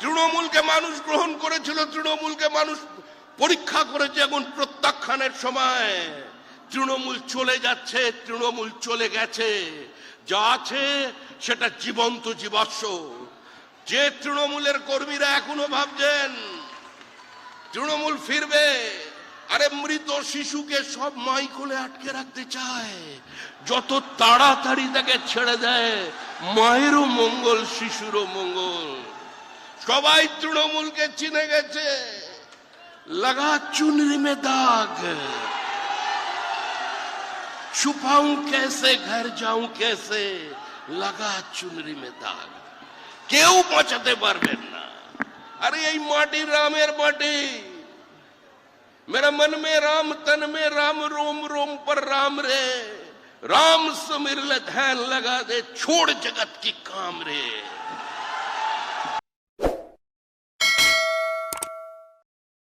তৃণমূলকে মানুষ গ্রহণ করেছিল, তৃণমূলকে মানুষ পরীক্ষা করেছে। এখন প্রত্যাখ্যানের সময়। তৃণমূল চলে যাচ্ছে, তৃণমূল চলে গেছে। যা আছে সেটা জীবন্ত জীবাশ্ম। যে তৃণমূলের কর্মীরা এখনো ভাবছেন তৃণমূল ফিরবে, আরে মৃত শিশুকে সব মাই কোলে আটকে রাখতে চায়। যত তাড়াতাড়ি তাকে ছেড়ে দেয়, মায়েরও মঙ্গল, শিশুরও মঙ্গল। সবাই তৃণমূলকে চিনে গেছে। লাগা চুনরি মে দাগ, छुपाऊं कैसे घर जाऊं कैसे, লাগা চুনরি মে দাগ। কেউ বাঁচাতে পারবেন না। আরে এই মাটি রামের মাটি। मेरा मन में राम, तन में राम, रोम रोम पर राम रे। राम सुमिर ले ध्यान लगा दे, छोड़ जगत की काम रे।